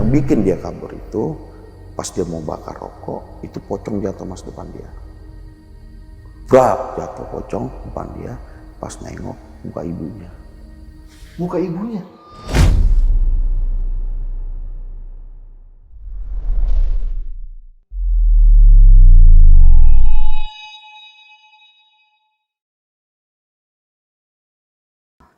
bikin dia kabur itu, pas dia mau bakar rokok, itu pocong jatuh mas depan dia. Gak jatuh pocong depan dia, pas nengok muka ibunya. Muka ibunya?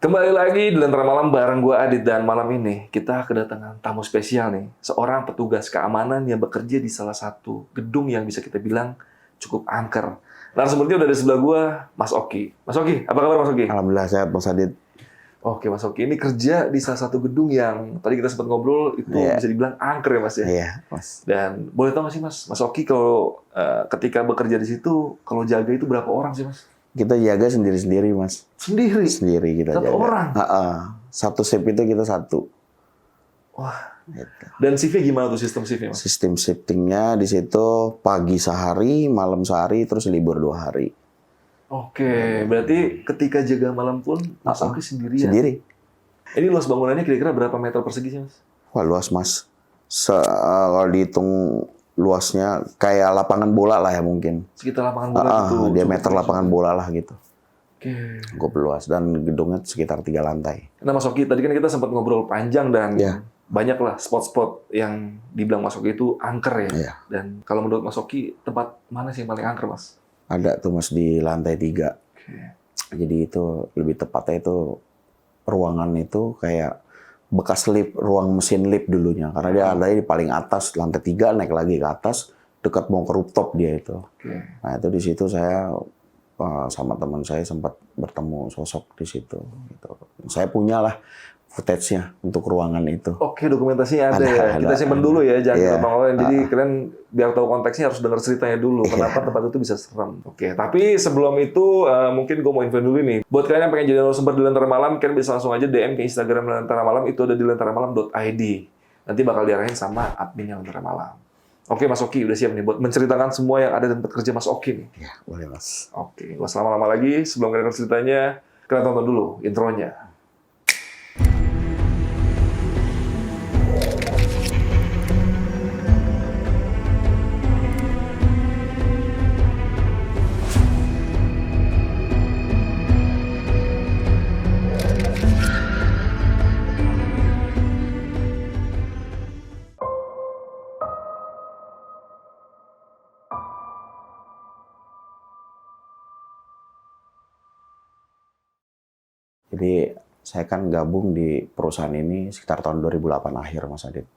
Kembali lagi di Lentera Malam bareng gue Adit, dan malam ini kita kedatangan tamu spesial nih. Seorang petugas keamanan yang bekerja di salah satu gedung yang bisa kita bilang cukup angker. Narasumbernya udah di sebelah gue, Mas Oki. Mas Oki, apa kabar Mas Oki? Alhamdulillah sehat Mas Adit. Oke Mas Oki, ini kerja di salah satu gedung yang tadi kita sempat ngobrol itu bisa dibilang angker ya Mas ya? Iya Mas. Dan boleh tahu nggak sih Mas Oki kalau ketika bekerja di situ, kalau jaga itu berapa orang sih Mas? Kita jaga sendiri-sendiri mas. Sendiri? Sendiri kita Satu jaga. orang? Satu shift itu kita satu. Wah. Gitu. Dan shift-nya gimana tuh sistem shift-nya mas? Sistem shiftingnya di situ pagi sehari, malam sehari, terus libur 2 hari. Oke, berarti ketika jaga malam pun Mas Oki sendirian? Sendiri. Ini luas bangunannya kira-kira berapa meter persegi sih mas? Wah luas mas. Kalau dihitung luasnya kayak lapangan bola lah ya mungkin. Sekitar lapangan bola gitu? Diameter lapangan bola lah gitu. Oke. Cukup luas dan gedungnya sekitar 3 lantai. Nah Mas Oki, tadi kan kita sempat ngobrol panjang dan banyak lah spot-spot yang dibilang Mas Oki itu angker ya. Iya. Dan kalau menurut Mas Oki, tempat mana sih yang paling angker mas? Ada tuh mas di lantai 3. Oke. Jadi itu lebih tepatnya itu ruangan itu kayak bekas lift, ruang mesin lift dulunya. Karena dia ada di paling atas, lantai 3 naik lagi ke atas, dekat mau ke rooftop dia itu. Oke. Nah itu di situ saya sama teman saya sempat bertemu sosok di situ. Gitu. Saya punya lah footage-nya untuk ruangan itu. Oke, dokumentasinya ada ya. Kita simpen dulu ya, jangan kita banggain. Jadi kalian biar tahu konteksnya harus dengar ceritanya dulu. Kenapa tempat itu bisa serem. Oke, tapi sebelum itu mungkin gue mau info dulu nih. Buat kalian yang pengen jadi narasumber di Lentera Malam, kalian bisa langsung aja DM ke Instagram Lentera Malam. Itu ada di lenteramalam.id. Nanti bakal diarahin sama adminnya Lentera Malam. Oke, Mas Oki udah siap nih buat menceritakan semua yang ada dan bekerja Mas Oki nih. Ya, boleh Mas. Oke, gak usah lama-lama lagi. Sebelum kalian dengar ceritanya, kalian tonton dulu intronya. Jadi saya kan gabung di perusahaan ini sekitar tahun 2008 akhir Mas Adit.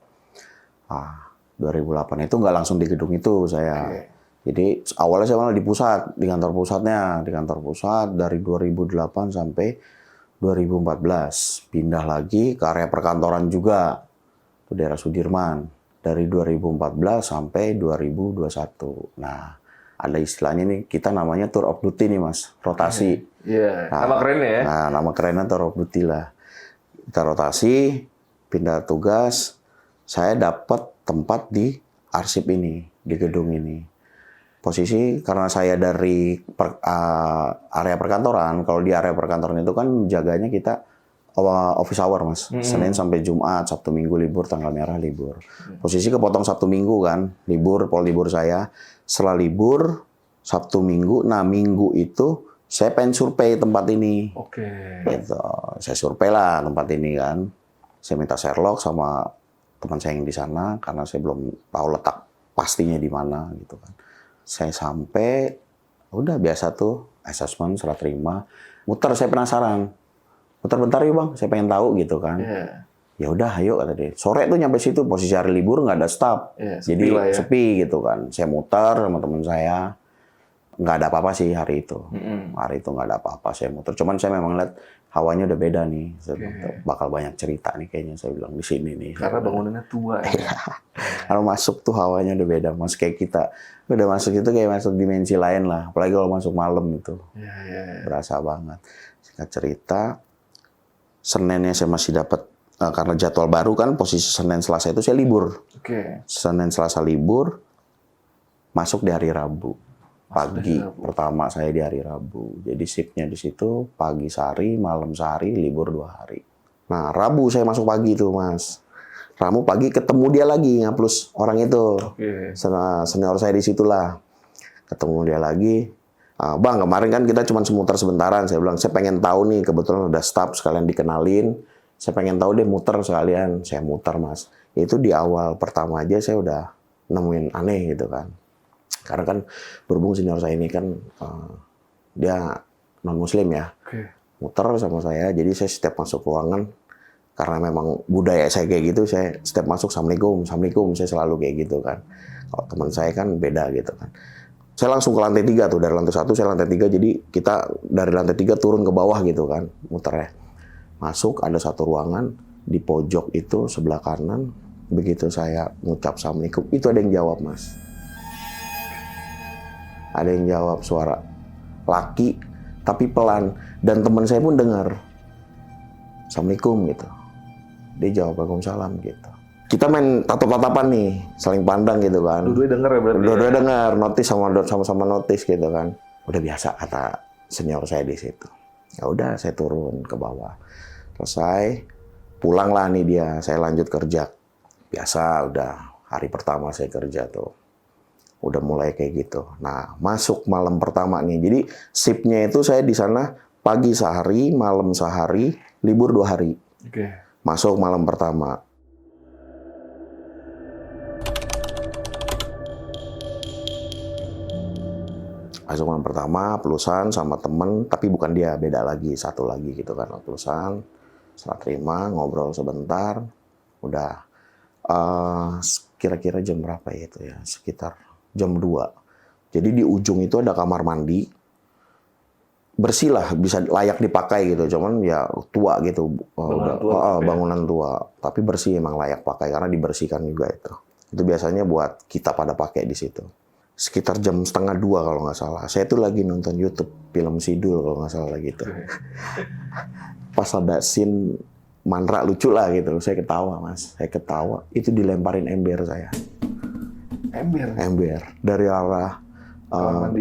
2008 itu nggak langsung di gedung itu saya. Jadi awalnya saya malah di pusat, di kantor pusatnya. Di kantor pusat dari 2008 sampai 2014. Pindah lagi ke area perkantoran juga. Itu daerah Sudirman. Dari 2014 sampai 2021. Nah, ada istilahnya nih, kita namanya tour of duty nih Mas, rotasi. Iya, nama kerennya ya? Nah, nama kerennya tour of duty lah. Kita rotasi, pindah tugas, saya dapat tempat di arsip ini, di gedung ini. Posisi karena saya dari area perkantoran, kalau di area perkantoran itu kan jaganya kita office hour Mas, Senin sampai Jumat, Sabtu Minggu libur, tanggal merah libur. Posisi kepotong Sabtu Minggu kan, libur, pol libur saya. Setelah libur, Sabtu Minggu, nah Minggu itu saya pengen survei tempat ini. Oke. Gitu. Saya survei lah tempat ini kan. Saya minta Sherlock sama teman saya yang di sana, karena saya belum tahu letak pastinya di mana gitu kan. Saya sampai, udah biasa tuh, assessment, serah terima. Muter, saya penasaran. Muter bentar yuk bang, saya pengen tahu gitu kan. Ya udah, ayo kata dia. Sore tuh nyampe situ, posisi hari libur nggak ada staff, jadi sepi gitu kan. Saya muter sama teman saya, nggak ada apa-apa sih hari itu. Hari itu nggak ada apa-apa, saya muter. Cuman saya memang lihat hawanya udah beda nih. Bakal banyak cerita nih kayaknya, saya bilang di sini nih. Karena bangunannya tua ya. Kalau masuk tuh hawanya udah beda, mas. Kayak kita udah masuk itu kayak masuk dimensi lain lah. Apalagi kalau masuk malam itu, berasa banget. Singkat cerita, Seninnya saya masih dapat, karena jadwal baru kan, posisi Senin Selasa itu saya libur. Senin Selasa libur, masuk di hari Rabu. Pagi pertama saya di hari Rabu. Jadi shiftnya di situ pagi sehari, malam sehari, libur 2 hari. Nah Rabu saya masuk pagi tuh mas. Ramu pagi ketemu dia lagi ngaplus orang itu. Oke. Senior saya di situlah. Ketemu dia lagi. Bang, kemarin kan kita cuma semuter sebentaran. Saya bilang, saya pengen tahu nih, kebetulan udah staff sekalian dikenalin. Saya pengen tahu deh muter sekalian. Saya muter, Mas. Itu di awal pertama aja saya udah nemuin aneh gitu kan. Karena kan berhubung senior saya ini kan dia non-muslim ya. Oke. Muter sama saya, jadi saya setiap masuk ruangan, karena memang budaya saya kayak gitu, saya setiap masuk Assalamualaikum, Assalamualaikum, saya selalu kayak gitu kan. Kalau teman saya kan beda gitu kan. Saya langsung ke lantai 3 tuh, dari lantai 1 saya lantai 3, jadi kita dari lantai 3 turun ke bawah gitu kan, muternya. Masuk, ada satu ruangan, di pojok itu sebelah kanan, begitu saya ngucap Assalamualaikum, itu ada yang jawab, Mas. Ada yang jawab suara laki, tapi pelan. Dan teman saya pun dengar. Assalamualaikum gitu. Dia jawab Waalaikumsalam gitu. Kita main tatap-tatapan nih, saling pandang gitu kan. Dua-duanya denger ya berarti? Dua-duanya dengar, notis sama-sama notis gitu kan. Udah biasa kata senior saya di situ. Ya udah, saya turun ke bawah. Selesai, pulanglah nih dia, saya lanjut kerja. Biasa udah hari pertama saya kerja tuh. Udah mulai kayak gitu. Nah, masuk malam pertama nih. Jadi shiftnya itu saya di sana pagi sehari, malam sehari, libur 2 hari. Oke. Masuk malam pertama. Masuk malam pertama, pelusan sama temen, tapi bukan dia, beda lagi, satu lagi gitu kan. Pelusan, setelah terima, ngobrol sebentar, udah kira-kira jam berapa ya itu ya? Sekitar jam 2. Jadi di ujung itu ada kamar mandi. Bersih lah, bisa layak dipakai gitu. Cuman ya tua gitu. Bangunan tua. Tapi bersih, emang layak pakai karena dibersihkan juga itu. Itu biasanya buat kita pada pakai di situ. Sekitar jam 1:30 kalau nggak salah. Saya tuh lagi nonton YouTube film Sidul kalau nggak salah gitu. Pas ada scene Mandra lucu lah gitu. Saya ketawa, Mas. Saya ketawa. Itu dilemparin ember saya. Ember dari arah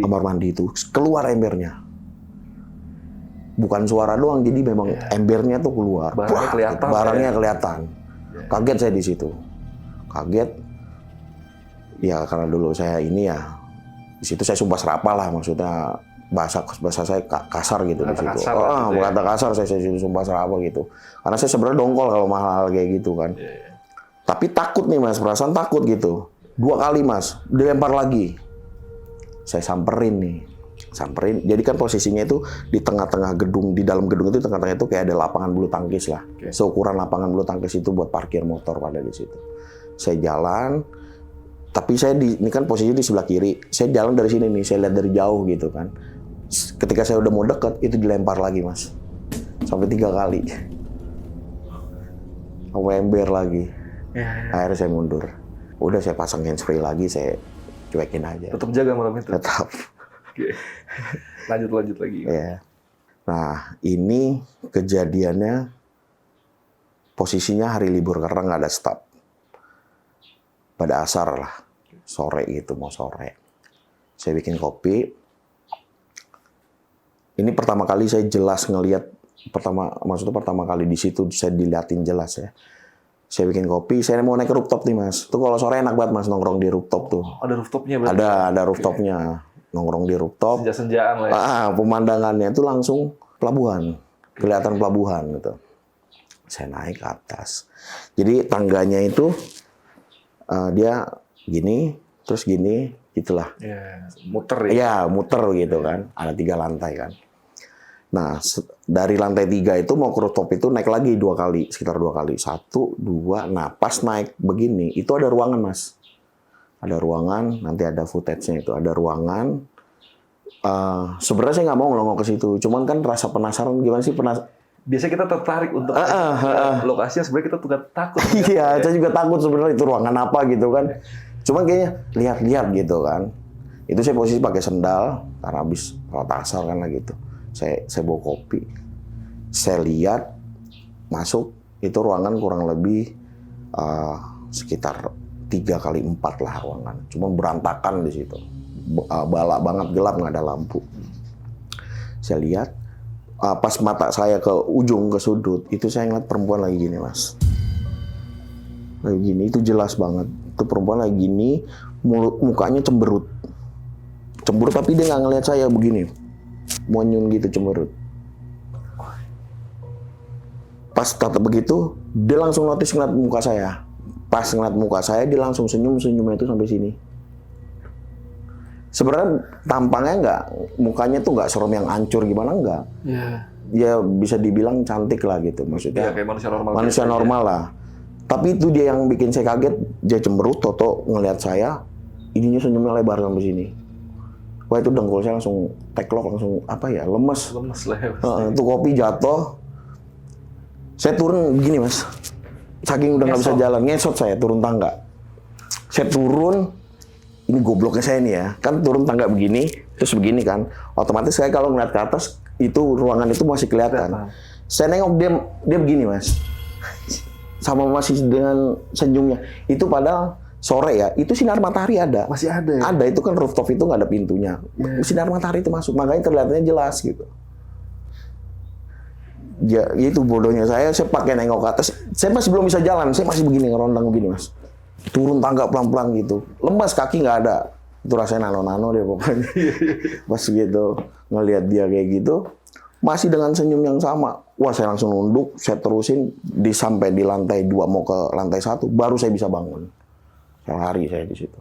kamar mandi itu keluar embernya, bukan suara doang, jadi memang embernya tuh keluar, barangnya kelihatan. Kaget saya di situ, kaget ya karena dulu saya ini ya di situ saya sumpah serapah lah, maksudnya bahasa saya kasar gitu di situ. Berkata kasar saya sumpah serapah gitu, karena saya sebenarnya dongkol kalau hal-hal kayak gitu kan. Tapi takut nih Mas, perasaan takut gitu. 2 kali Mas, dilempar lagi. Saya samperin. Jadi kan posisinya itu di tengah-tengah gedung, di dalam gedung itu tengah-tengah itu kayak ada lapangan bulu tangkis lah. Seukuran lapangan bulu tangkis itu buat parkir motor pada di situ. Saya jalan, tapi saya ini kan posisinya di sebelah kiri. Saya jalan dari sini nih, saya lihat dari jauh gitu kan. Ketika saya udah mau deket, itu dilempar lagi Mas. Sampai 3 kali. Sampai ember lagi. Akhirnya saya mundur. Udah saya pasang handsfree lagi, saya cuekin aja. Tetap jaga malam itu? Tetap. Oke. Lanjut lagi. Ya. Nah, ini kejadiannya posisinya hari libur karena nggak ada staff. Pada asar lah, sore gitu, mau sore. Saya bikin kopi. Ini pertama kali saya jelas ngelihat, maksudnya pertama kali di situ saya diliatin jelas ya. Saya bikin kopi, saya mau naik ke rooftop nih Mas. Tuh kalau sore enak banget Mas nongkrong di rooftop tuh. Ada rooftopnya berarti? Ada rooftopnya. Nongkrong di rooftop. Senja-senjaan lah ya? Pemandangannya itu langsung pelabuhan. Kelihatan pelabuhan gitu. Saya naik ke atas. Jadi tangganya itu dia gini, terus gini, gitulah. Ya, muter ya? Iya, muter gitu kan. Ada 3 lantai kan. Nah, dari lantai 3 itu mau ke rooftop itu naik lagi 2 kali, sekitar 2 kali. 1, 2, nah pas naik begini, itu ada ruangan Mas. Ada ruangan, nanti ada footage-nya itu. Ada ruangan, sebenarnya saya nggak mau ngelongok ke situ. Cuman kan rasa penasaran, gimana sih Biasanya kita tertarik untuk lokasinya, sebenarnya kita juga takut. Iya, saya juga takut sebenarnya itu ruangan apa gitu kan. Cuman kayaknya lihat-lihat gitu kan. Itu saya posisi pakai sendal, karena habis sholat asar kan lah gitu. Saya bawa kopi, saya lihat masuk itu ruangan kurang lebih sekitar 3x4 lah ruangan, cuma berantakan di situ, balak banget, gelap, nggak ada lampu. Saya lihat pas mata saya ke ujung, ke sudut itu saya ngeliat perempuan lagi gini Mas, Kayak gini, itu jelas banget. Itu perempuan kayak gini, mukanya cemberut. Cemberut tapi dia nggak ngelihat saya begini. Monyun gitu cemberut. Pas tatap begitu, dia langsung notice ngeliat muka saya. Pas ngeliat muka saya, dia langsung senyumnya itu sampai sini. Sebenarnya tampangnya mukanya tuh nggak serem yang hancur gimana, enggak. Ya bisa dibilang cantik lah gitu maksudnya. Kayak manusia normal. Manusia normal lah. Tapi itu dia yang bikin saya kaget. Dia cemberut, toto ngelihat saya, ininya senyumnya lebar sampai sini. Wah itu dengkul saya langsung teklok, langsung lemes. Lemes lah ya. Itu kopi jatuh. Saya turun begini mas. Saking udah nggak bisa jalan, ngesot saya turun tangga. Saya turun, ini gobloknya saya nih ya. Kan turun tangga begini, terus begini kan. Otomatis saya kalau ngeliat ke atas, itu ruangan itu masih kelihatan. Saya nengok dia begini mas. Sama masih dengan senyumnya. Itu padahal sore ya, itu sinar matahari ada. Masih ada ya? Ada, itu kan rooftop itu nggak ada pintunya. Sinar matahari itu masuk, makanya terlihatnya jelas gitu. Ya itu bodohnya saya pakai nengok ke atas. Saya masih belum bisa jalan, saya masih begini, ngerondang begini mas. Turun tangga pelan-pelan gitu. Lemas, kaki nggak ada. Itu rasanya nano-nano dia pokoknya. Pas gitu, ngelihat dia kayak gitu, masih dengan senyum yang sama. Wah saya langsung nunduk, saya terusin sampai di lantai 2 mau ke lantai 1, baru saya bisa bangun. Saya lari saya di situ.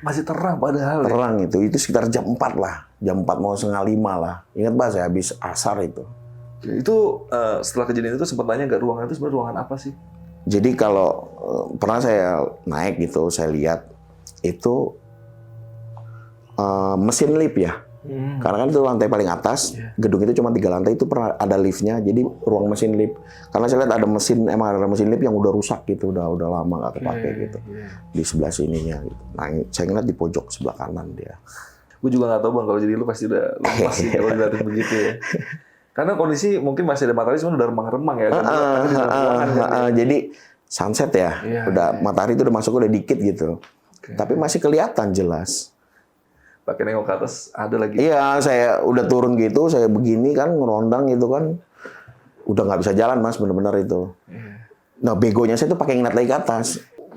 Masih terang padahal. Terang ya? Itu sekitar jam 4 lah. Jam 4 mau setengah 5 lah. Ingat bah saya habis asar itu. Itu setelah kejadian itu sempat tanya nggak ruangan itu sebenarnya ruangan apa sih? Jadi kalau pernah saya naik gitu, saya lihat itu mesin lift ya. Karena kan itu lantai paling atas, gedung itu cuma 3 lantai, itu pernah ada liftnya, jadi ruang mesin lift. Karena saya lihat emang ada mesin lift yang udah rusak gitu, udah lama nggak kepake gitu. Di sebelah sininya gitu. Nah saya ngeliat di pojok sebelah kanan dia. Gue juga nggak tahu bang, kalau jadi lu pasti udah lepas sih kalau dilihatin begitu ya. Karena kondisi mungkin masih ada matahari, cuma udah remang-remang ya. Jadi sunset ya, matahari itu udah masuk udah dikit gitu. Tapi masih kelihatan jelas. Pakai nengok ke atas ada lagi. Iya, saya udah turun gitu, saya begini kan ngerondang gitu kan, udah nggak bisa jalan mas, bener-bener itu. Nah begonya saya tuh pakai ngeliat lagi ke atas,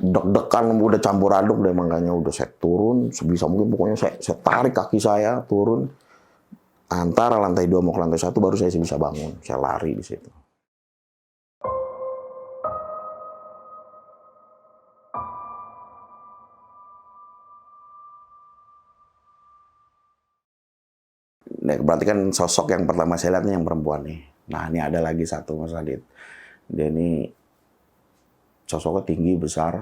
deg-degan udah campur aduk deh, makanya udah saya turun sebisa mungkin, pokoknya saya tarik kaki saya turun. Antara lantai 2 mau ke lantai 1 baru saya bisa bangun. Saya lari di situ. Nah, berarti kan sosok yang pertama saya lihat nih yang perempuan nih. Nah, ini ada lagi satu Mas Adit. Dia ini sosoknya tinggi, besar,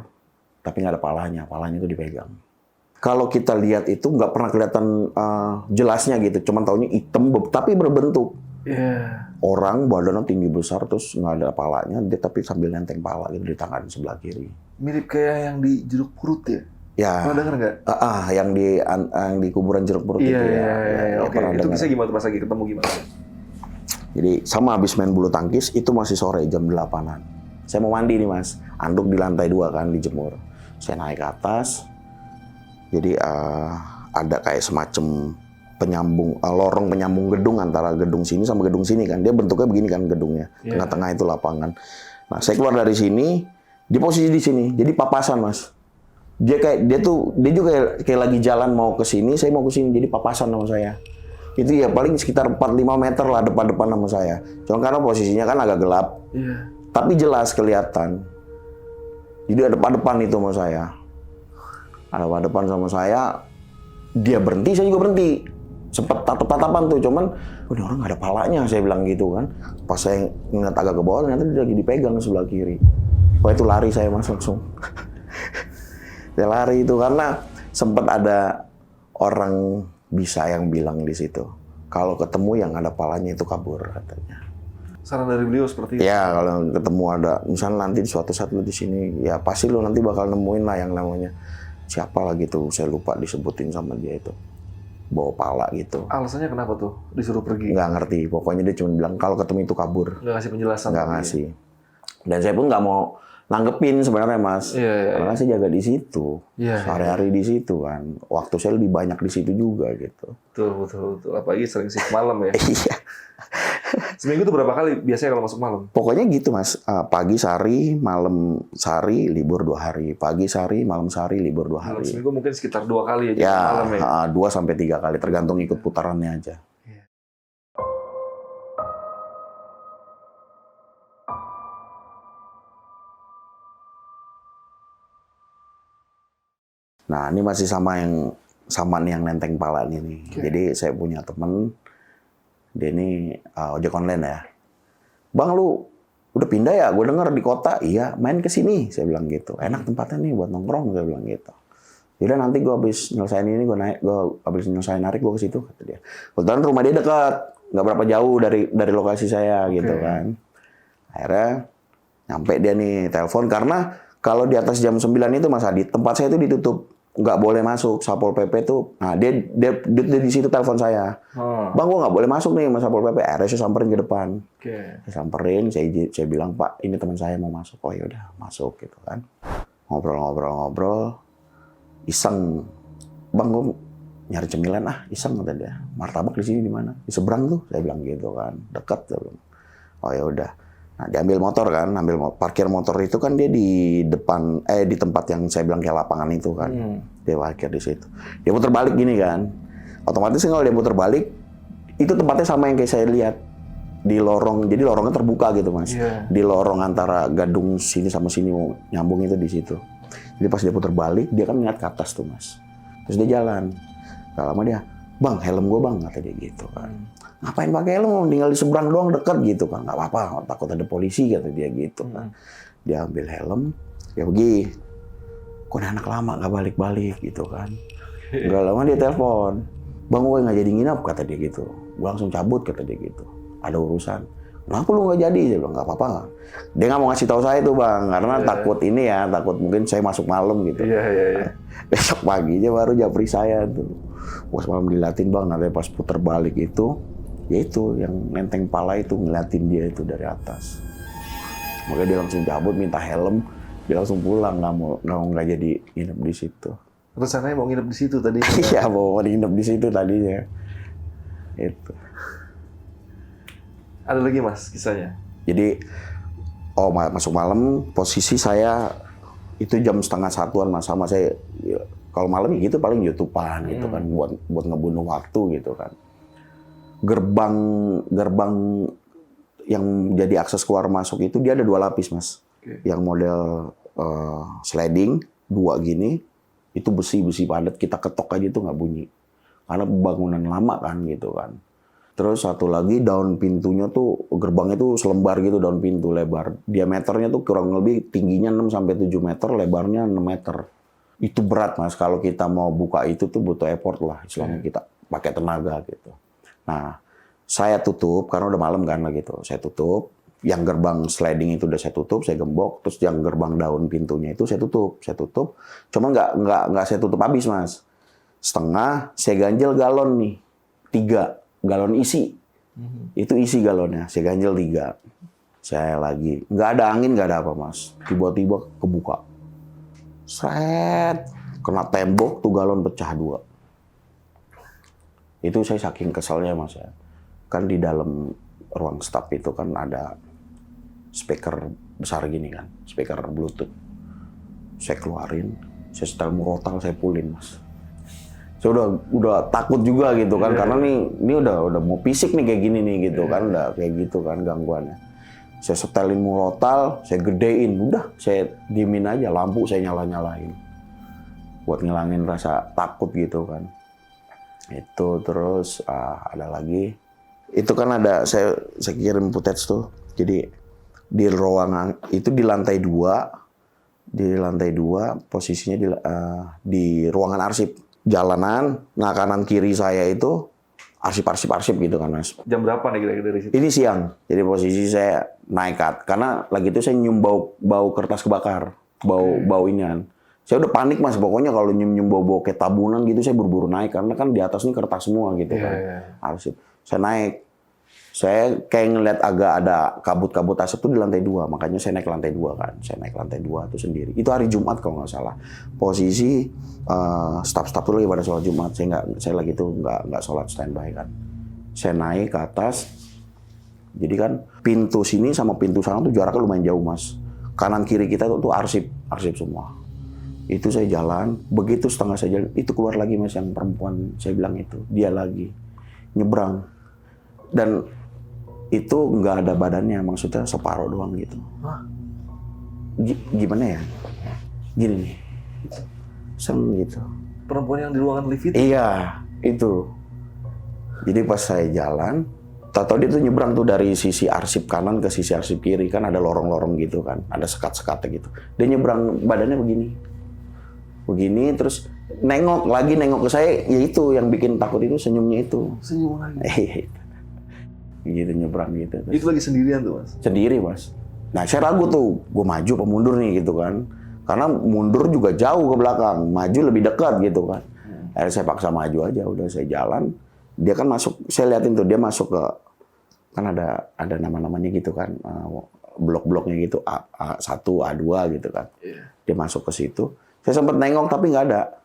tapi nggak ada palanya. Palanya itu dipegang. Kalau kita lihat itu nggak pernah kelihatan jelasnya gitu, cuman taunya hitam tapi berbentuk. Orang badannya tinggi besar terus nggak ada palanya, dia tapi sambil nenteng pala gitu di tangan sebelah kiri. Mirip kayak yang di Jeruk Purut ya? Ya. Pernah denger nggak? Yang di kuburan Jeruk Purut itu ya. Oke. Itu bisa gimana pas lagi ketemu gimana? Jadi sama habis main bulu tangkis itu masih sore jam 8-an. Saya mau mandi nih mas, anduk di lantai 2 kan dijemur. Saya naik ke atas. Jadi ada kayak semacam lorong penyambung gedung antara gedung sini sama gedung sini kan. Dia bentuknya begini kan gedungnya. Tengah-tengah itu lapangan. Nah, saya keluar dari sini, di posisi di sini. Jadi papasan, Mas. Dia juga kayak lagi jalan mau ke sini, saya mau ke sini. Jadi papasan sama saya. Itu ya paling sekitar 4-5 meter lah depan-depan sama saya. Cuma karena posisinya kan agak gelap. Tapi jelas kelihatan. Jadi ada depan-depan itu sama saya. Ada depan sama saya, dia berhenti, saya juga berhenti. Sempet tatap-tatapan tuh, cuman ini orang nggak ada palanya, saya bilang gitu kan. Pas saya ngeliat agak ke bawah, ternyata dia lagi dipegang sebelah kiri. Wah itu lari saya mas langsung. Saya lari itu karena sempet ada orang bisa yang bilang di situ, kalau ketemu yang ada palanya itu kabur katanya. Saran dari beliau seperti itu? Ya kalau ketemu ada, misalnya nanti suatu saat lu di sini, ya pasti lu nanti bakal nemuin lah yang namanya siapa lah gitu, saya lupa disebutin sama dia itu, bawa pala gitu. Alasannya kenapa tuh disuruh pergi? Nggak ngerti, pokoknya dia cuma bilang kalau ketemu itu kabur. Nggak ngasih penjelasan? Nggak ngasih. Dan saya pun nggak mau nanggepin sebenarnya mas, karena saya jaga di situ, sehari-hari di situ kan, waktu saya lebih banyak di situ juga gitu. Betul, apalagi sering shift malam ya. Iya. Seminggu tuh berapa kali biasanya kalau masuk malam? Pokoknya gitu Mas, pagi sehari, malam sehari, libur 2 hari. Pagi sehari, malam sehari, libur 2 Dalam hari. seminggu mungkin sekitar 2 kali Ya, malam ya? 2 sampai 3 kali, tergantung ikut putarannya aja. Nah, ini masih sama nih yang nenteng pala nih. Okay. Jadi saya punya temen, dia ini ojek online ya. Bang, lu udah pindah ya? Gue denger di kota. Iya, main ke sini. Saya bilang gitu. Enak tempatnya nih buat nongkrong. Saya bilang gitu. Yaudah nanti gue habis nyelesain ini, gue habis nyelesain narik gue ke situ, kata dia. Kebetulan rumah dia dekat, nggak berapa jauh dari lokasi saya gitu kan. Akhirnya nyampe dia nih telepon, karena kalau di atas jam 9 itu Mas Adi, tempat saya itu ditutup. Nggak boleh masuk, Satpol PP tuh. Nah, dia di situ telepon saya. Bang, gua nggak boleh masuk nih Mas Satpol PP. Akhirnya saya samperin ke depan. Saya samperin, saya bilang, Pak, ini teman saya mau masuk. Oh yaudah, masuk gitu kan. Ngobrol. Iseng. Bang, gua nyari cemilan iseng kata dia. Martabak di sini di mana? Di seberang tuh, saya bilang gitu kan. Dekat, saya bilang. Oh yaudah. Nah, dia ambil motor kan, parkir motor itu kan dia di depan, di tempat yang saya bilang kayak lapangan itu kan. Dia parkir di situ. Dia muter balik gini kan. Otomatis kalau dia muter balik, itu tempatnya sama yang kayak saya lihat. Di lorong, jadi lorongnya terbuka gitu Mas. Yeah. Di lorong antara gadung sini sama sini, mau nyambung itu di situ. Jadi pas dia puter balik, dia kan ngeliat ke atas tuh Mas. Terus dia jalan. Gak lama dia, Bang, helm gue Bang, kata dia gitu kan. Ngapain pakai helm, tinggal di seberang doang deket gitu kan. Nggak apa-apa, takut ada polisi kata dia gitu kan. Dia ambil helm, ya pergi. Kok anak lama nggak balik-balik gitu kan. Nggak lama dia telepon, Bang gue nggak jadi nginep kata dia gitu. Gue langsung cabut kata dia gitu. Ada urusan. Kenapa lu nggak jadi? Dia bilang nggak apa-apa. Dia nggak mau ngasih tahu saya tuh Bang, karena takut ini ya, takut mungkin saya masuk malam gitu. Besok paginya baru japri saya tuh. Pas malam dilatin Bang, nanti pas puter balik itu, ya itu yang nenteng pala itu ngeliatin dia itu dari atas. Makanya dia langsung cabut minta helm, dia langsung pulang, nggak jadi nginep di situ. Rencananya mau nginep di situ tadi? Iya, mau nginep di situ tadinya. Itu. Ada lagi Mas kisahnya? Jadi, masuk malam, posisi saya itu jam 12:30 Mas, sama saya. Kalau malam gitu paling YouTube-an gitu kan, buat ngebunuh waktu gitu kan. Gerbang yang jadi akses keluar masuk itu dia ada 2 lapis Mas. Yang model sliding 2 gini, itu besi padat, kita ketok aja itu nggak bunyi. Karena bangunan lama kan gitu kan. Terus satu lagi daun pintunya tuh, gerbangnya tuh selembar gitu daun pintu lebar. Diameternya tuh kurang lebih tingginya 6-7 meter, lebarnya 6 meter. Itu berat Mas, kalau kita mau buka itu tuh butuh effort lah, istilahnya kita pakai tenaga gitu. Nah, saya tutup karena udah malam kan lah gitu. Saya tutup, yang gerbang sliding itu udah saya tutup, saya gembok. Terus yang gerbang daun pintunya itu saya tutup. Cuma nggak saya tutup habis Mas. Setengah, saya ganjel galon nih, 3 galon isi. Itu isi galonnya, saya ganjel 3. Saya lagi, nggak ada angin, nggak ada apa Mas. Tiba-tiba kebuka. Sret, kena tembok tuh galon pecah 2. Itu saya saking keselnya Mas ya. Kan di dalam ruang staf itu kan ada speaker besar gini kan, speaker Bluetooth. Saya keluarin, saya setel murotal, saya pulin Mas. Saya udah takut juga gitu kan, karena ini udah mau fisik nih kayak gini nih gitu kan, udah kayak gitu kan gangguannya. Saya setelin murotal, saya gedein, udah saya diemin aja, lampu saya nyalain buat ngilangin rasa takut gitu kan. Itu terus ada lagi, itu kan ada saya kirim footage tuh. Jadi di ruangan itu di lantai 2 posisinya di ruangan arsip jalanan. Nah kanan kiri saya itu arsip gitu kan Mas. Jam berapa nih kira-kira dari situ? Ini siang. Jadi posisi saya naik karena lagi itu saya nyium bau kertas kebakar, bau inian. Saya udah panik Mas, pokoknya kalau nyium bau kayak tabunan gitu saya buru-buru naik karena kan di atas ini kertas semua gitu kan. Arsip. Saya naik. Saya kayak ngeliat agak ada kabut-kabut asap tuh di lantai 2, makanya saya naik lantai 2 kan. Saya naik lantai 2 tuh sendiri. Itu hari Jumat kalau nggak salah. Posisi staf-staf tuh lagi pada sholat Jumat. Saya lagi tuh nggak sholat standby kan. Saya naik ke atas, Jadi kan pintu sini sama pintu sana tuh jaraknya lumayan jauh Mas. Kanan kiri kita tuh arsip semua. Itu saya jalan, begitu setengah saya jalan, itu keluar lagi Mas yang perempuan saya bilang itu. Dia lagi nyebrang. Dan itu nggak ada badannya, maksudnya separuh doang gitu. Hah? Gimana ya? Gini nih. Gitu. Perempuan yang di ruangan lift itu? Iya, itu. Jadi pas saya jalan, tahu dia tuh nyebrang tuh dari sisi arsip kanan ke sisi arsip kiri, kan ada lorong-lorong gitu kan, ada sekat-sekatnya gitu. Dia nyebrang badannya begini, terus nengok ke saya, ya itu yang bikin takut itu senyumnya itu. Senyum lagi? Gitu nyebrang gitu. Itu lagi sendirian tuh Mas? Sendiri Mas. Nah saya ragu tuh, gue maju apa mundur nih gitu kan. Karena mundur juga jauh ke belakang, maju lebih dekat gitu kan. Akhirnya saya paksa maju aja, udah saya jalan. Dia kan masuk, saya liatin tuh dia masuk ke, kan ada nama-namanya gitu kan, blok-bloknya gitu, A1, A2 gitu kan. Dia masuk ke situ. Saya sempat nengok tapi nggak ada.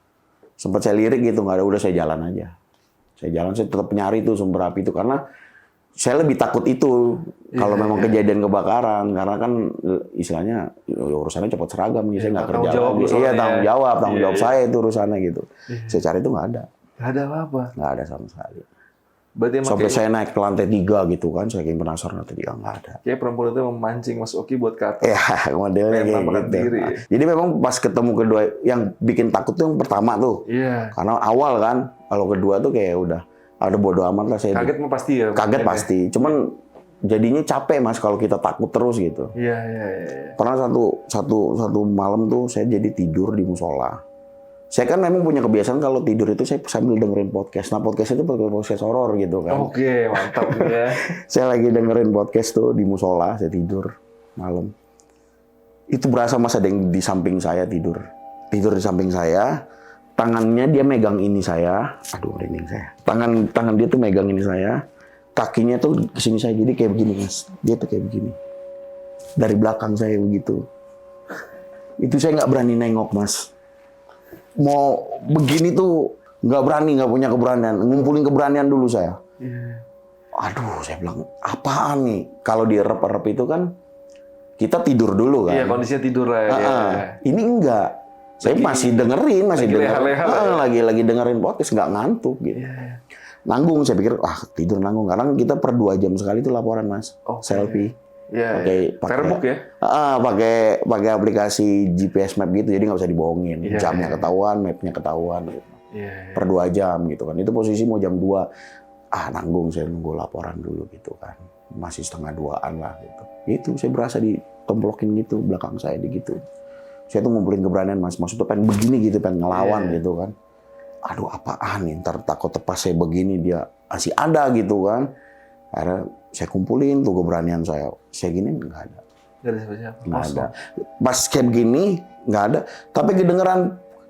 Sempat saya lirik gitu, nggak ada, udah saya jalan aja. Saya tetap nyari tuh sumber api itu, karena saya lebih takut itu kalau memang kejadian kebakaran, karena kan istilahnya urusannya cepat seragam nih, saya nggak kerja lagi. Iya, tanggung jawab saya itu urusannya gitu. Saya cari itu nggak ada. Nggak ada apa-apa? Nggak ada sama sekali. Berarti sampai saya naik ke lantai 3 gitu kan, saya kayak penasaran, lantai 3 nggak ada. Kayak perempuan itu memancing Mas Oki buat ke atas. Ya, modelnya kayak gitu. Diri. Nah, jadi memang pas ketemu kedua, yang bikin takut tuh yang pertama tuh. Iya. Karena awal kan, kalau kedua tuh kayak udah ada bodo amat lah saya. Kaget mah pasti ya. Kaget pasti. Cuman jadinya capek Mas kalau kita takut terus gitu. Iya. Pernah satu malam tuh saya jadi tidur di musola. Saya kan memang punya kebiasaan kalau tidur itu saya sambil dengerin podcast. Nah podcast itu podcast horor gitu kan. Oke, mantap ya. Saya lagi dengerin podcast tuh di musola, saya tidur malam. Itu berasa Mas ada yang di samping saya tidur di samping saya. Tangannya dia megang ini saya. Aduh, merinding saya. Tangan dia tuh megang ini saya. Kakinya tuh kesini saya, jadi kayak begini Mas. Dia tuh kayak begini. Dari belakang saya begitu. Itu saya nggak berani nengok Mas. Mau begini tuh nggak berani, nggak punya keberanian. Ngumpulin keberanian dulu saya. Aduh, saya bilang apaan nih? Kalau di rep itu kan kita tidur dulu kan. Iya, kondisinya tidur lah ya. Ini enggak. Saya masih dengerin. Lagi dengerin podcast, nggak ngantuk gitu. Nanggung, saya pikir tidur nanggung. Karena kita per 2 jam sekali itu laporan Mas, selfie. Pakai Fairbook ya? Pakai aplikasi GPS map gitu, jadi nggak bisa dibohongin. Jamnya ketahuan, mapnya ketahuan. Gitu. Per 2 jam gitu kan. Itu posisi mau jam 2. Nanggung, saya nunggu laporan dulu gitu kan. Masih setengah 2-an lah gitu. Itu saya berasa ditemplokin gitu belakang saya gitu. Saya tuh ngumpulin keberanian Mas. Maksudnya pengen begini gitu, pengen ngelawan gitu kan. Aduh apaan nih, ntar takut tepas saya begini dia masih ada gitu kan. Akhirnya saya kumpulin tuh keberanian saya. Saya gini nggak ada. Nggak ada siapa-siapa? Nggak ada. Pas kayak begini nggak ada. Tapi kedengeran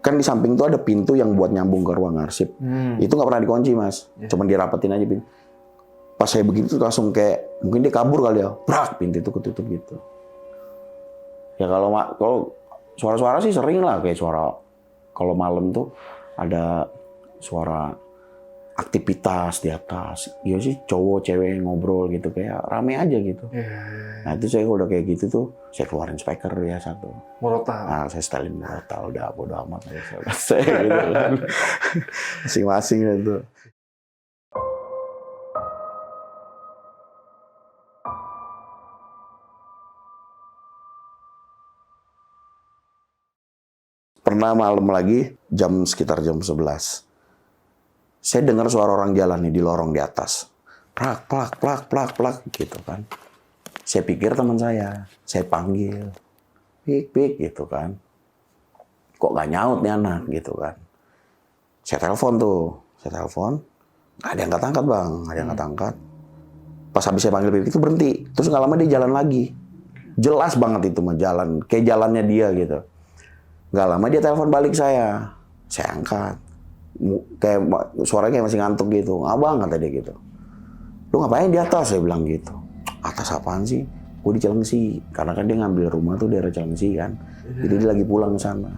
kan di samping tuh ada pintu yang buat nyambung ke ruang arsip. Itu nggak pernah dikunci Mas. Cuman dirapetin aja pintu. Pas saya begitu langsung kayak mungkin dia kabur kali ya. Brak, pintu itu ketutup gitu. Ya kalau suara-suara sih sering lah, kayak suara kalau malam tuh ada suara aktivitas di atas. Iya sih cowok cewek ngobrol gitu, kayak rame aja gitu. Nah itu saya udah kayak gitu tuh, saya keluarin speaker ya satu. Murotal. Nah saya setelin murotal, udah bodo amat aja saya gitu kan. Masing-masing itu. Pernah malam lagi, sekitar jam 11. Saya dengar suara orang jalan nih di lorong di atas. Plak, plak, plak, plak, plak, gitu kan. Saya pikir teman saya panggil. Pik, pik, gitu kan. Kok gak nyaut nih anak, gitu kan. Saya telepon. Gak ada yang angkat Bang, gak ada yang angkat. Pas habis saya panggil pik itu berhenti. Terus gak lama dia jalan lagi. Jelas banget itu mah jalan, kayak jalannya dia gitu. Gak lama dia telepon balik saya angkat. Kayak suaranya kayak masih ngantuk gitu. Abang kata dia gitu. Lu ngapain di atas? Saya bilang gitu. Atas apaan sih? Gue di Cilengsi. Karena kan dia ngambil rumah tuh daerah Cilengsi kan. Jadi dia lagi pulang ke sana.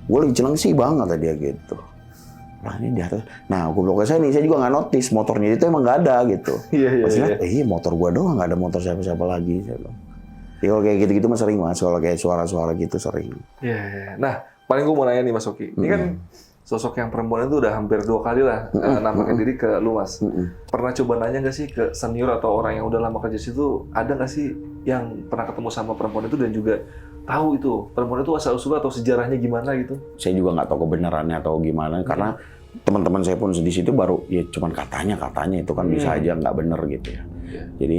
Gue lagi Cilengsi Bang kata dia gitu. Lah ini di atas. Nah, gobloknya saya juga nggak notice motornya itu emang nggak ada gitu. Maksudnya, motor gua doang, nggak ada motor siapa-siapa lagi. Saya bilang. Ya kalau kayak gitu-gitu mah sering Mas, kalau kayak suara-suara gitu sering. Iya. Nah, paling gua mau nanya nih Mas Oki. Ini kan sosok yang perempuan itu udah hampir 2 kali lah nampaknya diri ke lu Mas. Pernah coba nanya nggak sih ke senior atau orang yang udah lama kerja situ, ada nggak sih yang pernah ketemu sama perempuan itu dan juga tahu itu perempuan itu asal-usulnya atau sejarahnya gimana gitu? Saya juga nggak tahu kebenarannya atau gimana, karena teman-teman saya pun di situ baru ya cuman katanya itu kan bisa aja nggak bener gitu ya. Jadi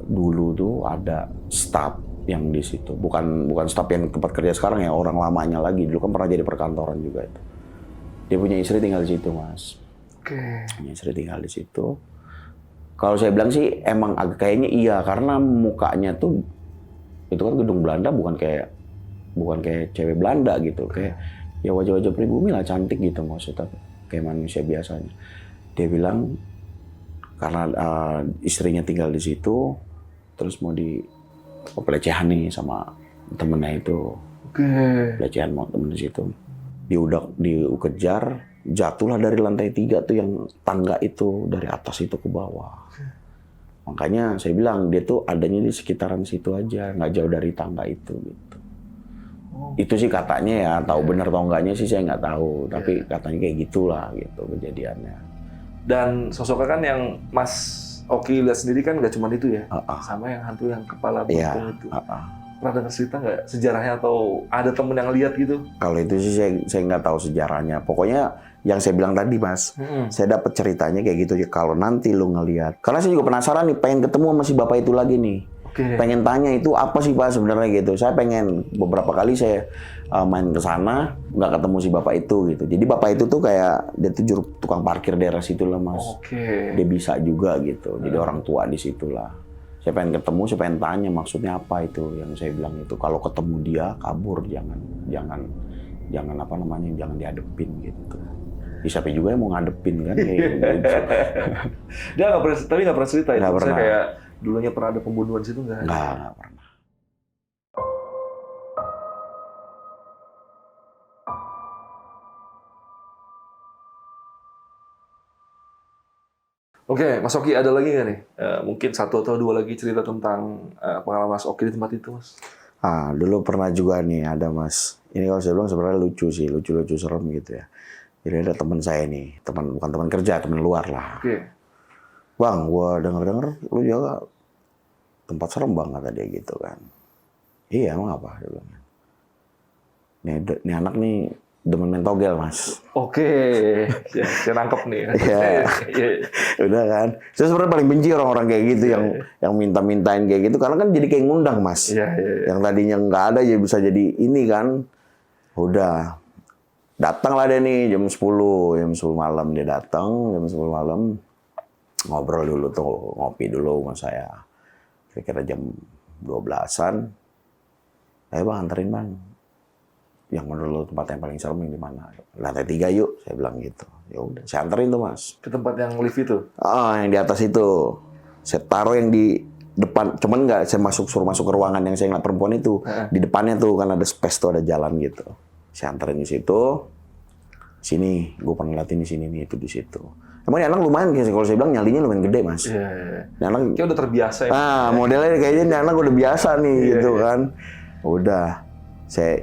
dulu tuh ada staff yang di situ, bukan staff yang tempat kerja sekarang ya, orang lamanya lagi. Dulu kan pernah jadi perkantoran juga itu. Dia punya istri tinggal di situ Mas. Punya istri tinggal di situ. Kalau saya bilang sih emang agak kayaknya iya, karena mukanya tuh itu kan gedung Belanda, bukan kayak cewek Belanda gitu, kayak ya wajah-wajah pribumi lah, cantik gitu maksudnya, kayak manusia biasanya. Dia bilang karena istrinya tinggal di situ, terus mau pelecehan nih sama temennya itu. Pelecehan mau temen di situ. Dikejar, jatuhlah dari lantai 3 tuh yang tangga itu, dari atas itu ke bawah. Makanya saya bilang dia tuh adanya di sekitaran situ aja, nggak jauh dari tangga itu gitu. Itu sih katanya ya, tahu benar atau enggaknya sih saya nggak tahu, tapi katanya kayak gitulah gitu kejadiannya. Dan sosoknya kan yang Mas Oki lihat sendiri kan nggak cuma itu ya, sama yang hantu yang kepala bengkong itu. Pernah dengar cerita nggak sejarahnya atau ada temen yang lihat gitu? Kalau itu sih saya nggak tahu sejarahnya. Pokoknya yang saya bilang tadi Mas, saya dapat ceritanya kayak gitu ya. Kalau nanti lu ngelihat, karena saya juga penasaran nih, pengen ketemu sama si bapak itu lagi nih. Pengen tanya itu apa sih Pak sebenarnya gitu. Saya pengen, beberapa kali saya main ke sana nggak ketemu si bapak itu gitu. Jadi bapak itu tuh kayak dia tuh tukang parkir daerah situ lah Mas. Dia bisa juga gitu. Jadi orang tua di situ lah. Saya pengen ketemu, saya pengen tanya maksudnya apa itu yang saya bilang itu. Kalau ketemu dia kabur, jangan apa namanya, jangan dihadepin gitu. Siapa juga yang mau ngadepin kan kayak gitu. Dia nggak pernah cerita itu. Nggak pernah. Kayak dulunya pernah ada pembunuhan di situ nggak? Nggak pernah. Oke, Mas Oki ada lagi nggak nih? Mungkin 1 atau 2 lagi cerita tentang pengalaman Mas Oki di tempat itu, Mas? Dulu pernah juga nih ada Mas. Ini kalau saya bilang sebenarnya lucu sih, lucu-lucu serem gitu ya. Jadi ada teman saya nih, bukan teman kerja, teman luar lah. Bang, gua denger lu jaga tempat serem bang, kata dia gitu kan. Iya, emang apa? Dia bilang. Nih anak nih demen main togel Mas. Saya nangkep nih. Udah kan. Saya sebenarnya paling benci orang-orang kayak gitu yang minta-mintain kayak gitu, karena kan jadi kayak ngundang Mas. Yang tadinya nggak ada ya bisa jadi ini kan. Udah. Datanglah dia nih jam 10 malam dia datang, jam 10 malam. Ngobrol dulu tuh, ngopi dulu sama saya. Kira-kira jam 12-an. Ayo bang, anterin bang. Yang menurut lo tempat yang paling serem yang di mana? Lantai 3 yuk, saya bilang gitu. Ya udah, saya anterin tuh Mas. Ke tempat yang lift itu? Yang di atas itu. Saya taruh yang di depan, cuman nggak saya suruh masuk ke ruangan yang saya ngeliat perempuan itu. Di depannya tuh kan ada space tuh, ada jalan gitu. Saya anterin di situ. Sini, gue pernah liatin di sini nih, itu di situ. Emang ini anak lumayan, kalau saya bilang nyalinya lumayan gede Mas. Ini anak kayak udah terbiasa ya. Modelnya kayaknya ini anak udah biasa nih gitu kan. Udah, saya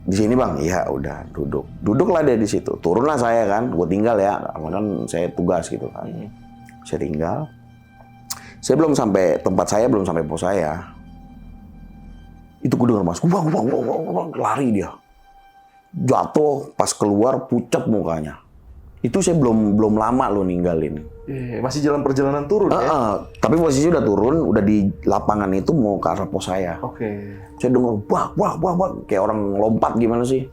di sini bang, iya udah duduklah dia di situ. Turunlah saya kan, gue tinggal ya, karena kan saya tugas gitu kan. Saya tinggal. Saya belum sampai tempat saya, belum sampai pos saya. Itu gue dengar Mas, bang, lari dia. Jatuh, pas keluar pucat mukanya. Itu saya belum lama lo ninggalin. Masih jalan perjalanan turun ya? Tapi posisi udah turun, udah di lapangan itu mau ke arah pos saya. Saya dengar bak, kayak orang lompat gimana sih?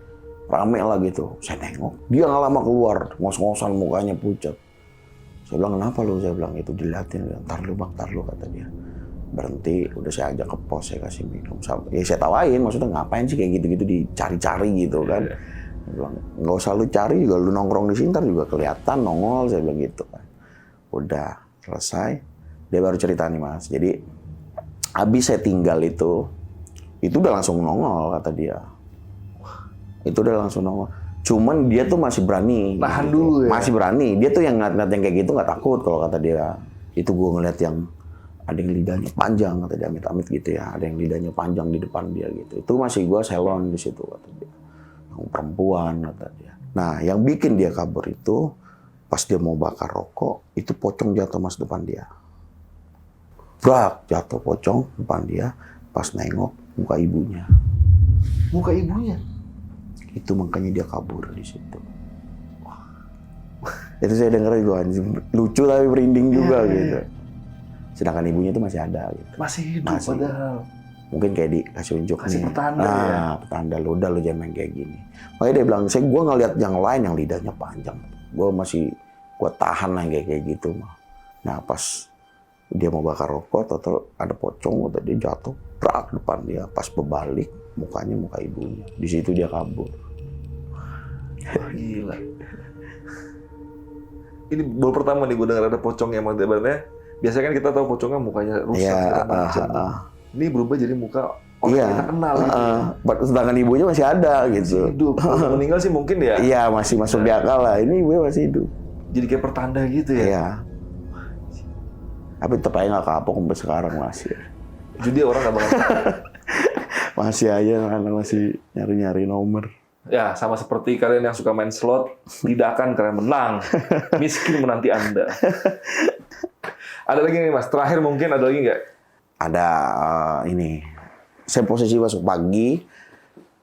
Rame lah gitu. Saya tengok, dia nggak lama keluar, ngos-ngosan mukanya pucat. Saya bilang kenapa lo? Saya bilang itu dilihatin. Ntar lu bang, kata dia. Berhenti, udah saya ajak ke pos, saya kasih minum. Ya saya tawain, maksudnya ngapain sih kayak gitu-gitu dicari-cari gitu kan. Saya bilang, nggak usah lu cari juga, lu nongkrong di sini ntar juga kelihatan nongol, saya bilang gitu kan. Udah selesai, dia baru cerita nih Mas. Jadi habis saya tinggal itu udah langsung nongol kata dia. Itu udah langsung nongol. Cuman dia tuh masih berani. Nahan dulu ya? Masih berani. Dia tuh yang ngeliat yang kayak gitu nggak takut kalau kata dia. Itu gue ngeliat yang ada yang lidahnya panjang, kata dia, amit-amit gitu ya. Ada yang lidahnya panjang di depan dia gitu. Itu masih gue selon di situ, kata dia. Yang perempuan, kata dia. Nah, yang bikin dia kabur itu, pas dia mau bakar rokok, itu pocong jatuh mas depan dia. Brak, jatuh pocong depan dia, pas nengok muka ibunya. Muka ibunya? Itu makanya dia kabur di situ. Itu saya denger gue anjing, lucu tapi merinding juga gitu. Sedangkan ibunya itu masih ada gitu. Masih hidup padahal. Mungkin kayak dikasih unjuk kasih nih. petanda ya. Petanda lu udah lu jangan main kayak gini. Makanya dia bilang, gue ngeliat yang lain yang lidahnya panjang. Gue tahan lah kayak gitu mah. Nah pas dia mau bakar rokok, atau ada pocong, atau dia jatuh, brak depan dia. Pas berbalik, mukanya muka ibunya. Di situ dia kabur. Wah, gila. Ini baru pertama nih gue dengar ada pocong yang sebenarnya. Biasanya kan kita tahu pocongnya mukanya rusak. Ini berubah jadi muka orang yang kita kenal gitu. Sedangkan ibunya masih ada gitu. Masih hidup. Kalau meninggal sih mungkin ya. Iya, masih masuk di akal lah. Ini ibunya masih hidup. Jadi kayak pertanda gitu ya. Iya. Tapi tetap aja nggak kapok sampai sekarang masih. Jadi orang nggak bakal. Masih aja karena masih nyari-nyari nomor. Ya, sama seperti kalian yang suka main slot, tidak akan kalian menang. Miskin menanti Anda. Ada lagi nih Mas, terakhir mungkin ada lagi nggak? Ada ini, saya posisi masuk pagi,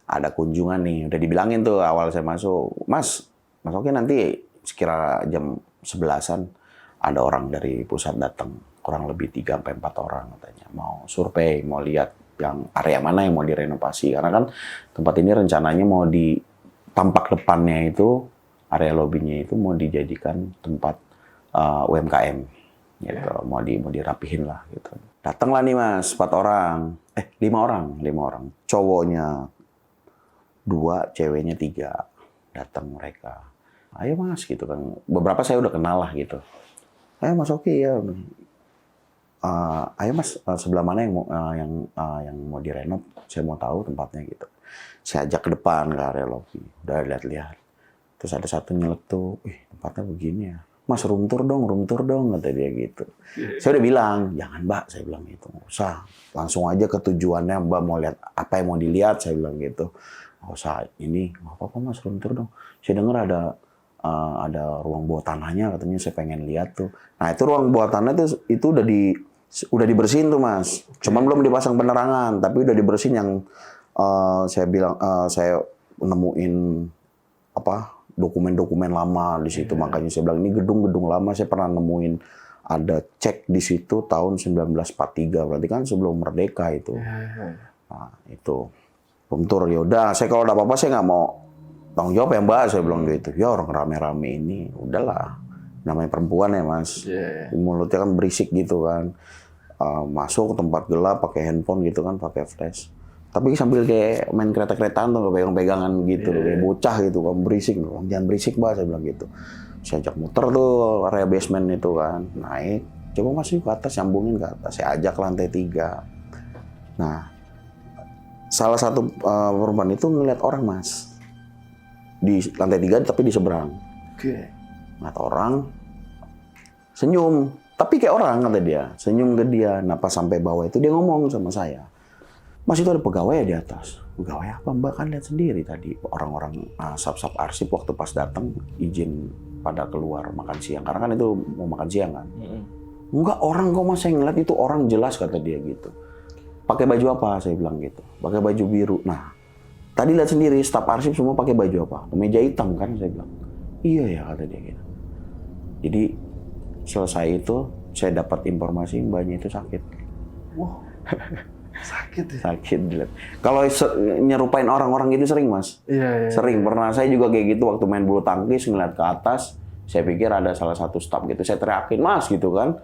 ada kunjungan nih, udah dibilangin tuh awal saya masuk, Mas, masuknya nanti sekira jam 11-an, ada orang dari pusat datang, kurang lebih 3-4 orang katanya, mau survei, mau lihat yang area mana yang mau direnovasi, karena kan tempat ini rencananya mau di tampak depannya itu, area lobbynya itu mau dijadikan tempat UMKM, gitu, mau dirapihin lah, gitu. Datanglah nih Mas, 5 orang, cowoknya 2, ceweknya 3, datang mereka. Ayo Mas, gitu kan. Beberapa saya udah kenal lah gitu. Ayo Mas, oke ya. Ayo Mas, sebelah mana yang mau direnov? Saya mau tahu tempatnya gitu. Saya ajak ke depan ke area lobby. Udah lihat-lihat. Terus ada satu nyeletuk, tempatnya begini ya. Mas, room tour dong, kata dia gitu. Saya udah bilang, jangan Mbak, saya bilang gitu. Nggak usah, langsung aja ke tujuannya Mbak mau lihat apa yang mau dilihat, saya bilang gitu. Nggak usah, nggak apa-apa Mas, room tour dong. Saya dengar ada ruang bawah tanahnya, katanya saya pengen lihat tuh. Nah itu ruang bawah tanah itu udah dibersihin tuh Mas. Cuman belum dipasang penerangan, tapi udah dibersihin yang saya bilang, saya nemuin dokumen-dokumen lama di situ. Makanya saya bilang ini gedung-gedung lama. Saya pernah nemuin ada cek di situ tahun 1943. Berarti kan sebelum merdeka itu. Nah, itu. Bentur, ya udah. Saya kalau ada apa-apa saya nggak mau tanggung jawab ya Mbak. Saya bilang gitu. Ya orang rame-rame ini, udahlah. Namanya perempuan ya Mas. Mulutnya kan berisik gitu kan. Masuk ke tempat gelap pakai handphone gitu kan, pakai flash. Tapi sambil kayak main kereta-keretaan tuh, pegang-pegangan gitu, kayak bocah gitu, kan berisik, jangan berisik Mbak, saya bilang gitu. Saya ajak muter tuh area basement itu kan, naik, coba masuk ke atas, nyambungin ke atas, saya ajak lantai 3. Nah, salah satu perempuan itu ngeliat orang Mas, di lantai 3 tapi di seberang. Ngeliat orang, senyum, tapi kayak orang kata dia, senyum ke dia. Nah pas sampai bawah itu dia ngomong sama saya. Mas itu ada pegawai ya di atas. Pegawai apa Mbak, kan lihat sendiri tadi orang-orang sub-sub arsip waktu pas datang izin pada keluar makan siang. Karena kan itu mau makan siang kan. Enggak, orang kok Mas, saya ngeliat itu orang jelas kata dia gitu. Pakai baju apa? Saya bilang gitu. Pakai baju biru. Nah, tadi lihat sendiri staf arsip semua pakai baju apa? Kemeja hitam kan, saya bilang. Iya ya kata dia gitu. Jadi selesai itu saya dapat informasi mbaknya itu sakit. Wow. Sakit ya? Sakit. Kalau nyerupain orang-orang itu sering Mas. Iya. Sering. Pernah saya juga kayak gitu waktu main bulu tangkis, ngeliat ke atas. Saya pikir ada salah satu staf gitu. Saya teriakin Mas gitu kan.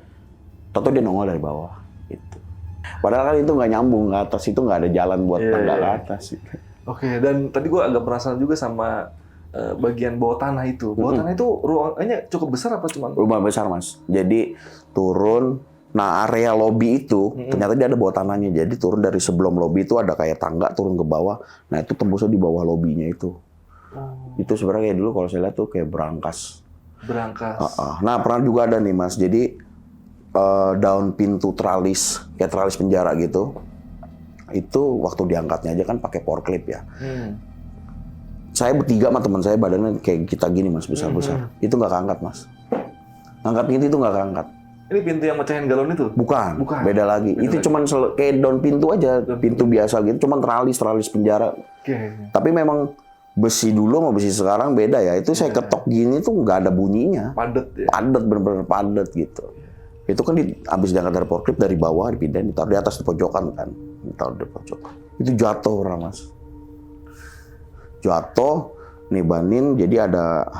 Tahu dia nongol dari bawah. Gitu. Padahal kan itu nggak nyambung ke atas. Itu nggak ada jalan buat tangga ke atas. Gitu. Oke. Dan tadi gue agak penasaran juga sama bagian bawah tanah itu. Bawah tanah itu ruangannya cukup besar apa cuma? Rumah besar Mas. Jadi turun. Nah area lobby itu ternyata dia ada bawah tanahnya. Jadi turun dari sebelum lobby itu ada kayak tangga turun ke bawah. Nah itu tembusnya di bawah lobbynya itu. Itu sebenarnya kayak dulu kalau saya lihat tuh kayak berangkas. Nah, pernah juga ada nih Mas. Jadi daun pintu tralis, kayak tralis penjara gitu. Itu waktu diangkatnya aja kan pakai power clip ya. Saya bertiga sama teman saya badannya kayak kita gini Mas, besar-besar. Itu nggak keangkat Mas. Ngangkat pintu itu nggak keangkat. Ini pintu yang mecahin galon itu? Bukan. Beda lagi. Beda itu lagi. Cuman kayak daun pintu aja, pintu biasa gitu. Cuman tralis penjara. Tapi memang besi dulu sama besi sekarang beda ya. Itu saya ketok gini tuh nggak ada bunyinya. Padet ya? Padet, bener-bener padet gitu. Itu kan habis diangkat dari power clip dari bawah, dipindahin, ditaruh di atas di pojokan kan. Ditaruh di pojokan. Itu jatuh pernah Mas. Jatuh, nibanin, jadi ada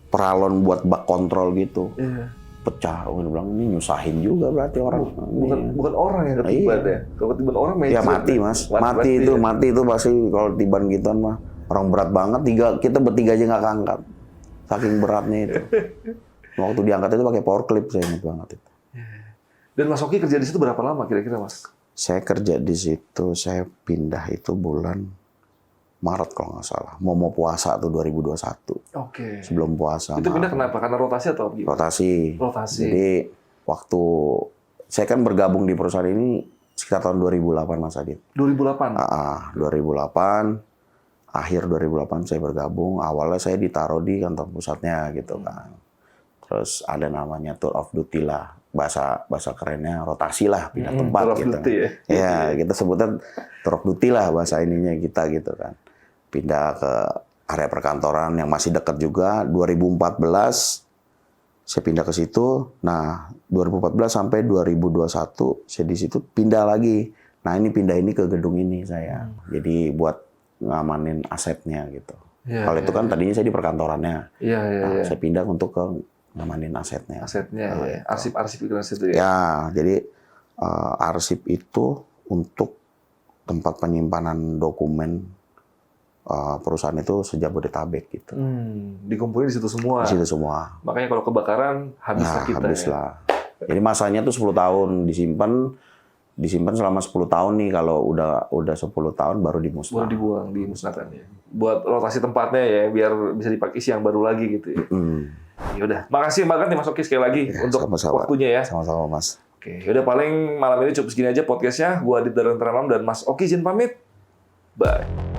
peralon buat bak kontrol gitu. Pecah. Aku bilang, ini nyusahin juga berarti orang. Bukan orang yang ketiban ya? Kalau ketiban orang ya mati Mas. Mati itu pasti kalau tiban gituan mah. Orang berat banget, kita bertiga aja nggak keangkat. Saking beratnya itu. Waktu diangkat itu pakai power clip, saya ingat banget itu. Dan Mas Oki kerja di situ berapa lama kira-kira Mas? Saya kerja di situ, saya pindah itu bulan Maret kalau nggak salah. Mau puasa tuh 2021. Sebelum puasa. Itu pindah kenapa? Karena rotasi atau gimana? Rotasi. Jadi waktu saya kan bergabung di perusahaan ini sekitar tahun 2008 Mas Adit. 2008? 2008. Akhir 2008 saya bergabung. Awalnya saya ditaruh di kantor pusatnya gitu kan. Terus ada namanya tour of duty lah. Bahasa kerennya rotasi lah, pindah tempat gitu. Ya, kita sebutnya tour of duty lah bahasa ininya kita gitu kan. Pindah ke area perkantoran yang masih dekat juga. 2014 saya pindah ke situ. Nah, 2014 sampai 2021 saya di situ pindah lagi. Nah, pindah ke gedung ini saya. Jadi buat ngamanin asetnya gitu. Kalau itu kan tadinya saya di perkantorannya. Saya pindah untuk ke ngamanin asetnya. Arsip itu ya? Ya, jadi arsip itu untuk tempat penyimpanan dokumen perusahaan itu se-Jabodetabek gitu. Dikumpulin di situ semua? Di situ semua. Makanya kalau kebakaran, habislah kita habislah. Ya? Jadi masanya tuh 10 tahun disimpan selama 10 tahun nih. Kalau udah 10 tahun baru dimusnah. Baru dibuang, dimusnahkan ya. Buat rotasi tempatnya ya, biar bisa dipakai isi yang baru lagi gitu ya. Ya udah, makasih banget nih Mas Oki sekali lagi untuk waktunya ya. Sama-sama Mas. Oke, yaudah paling malam ini cukup segini aja podcastnya. Gua Adit dari Teralam dan Mas Oki izin pamit. Bye.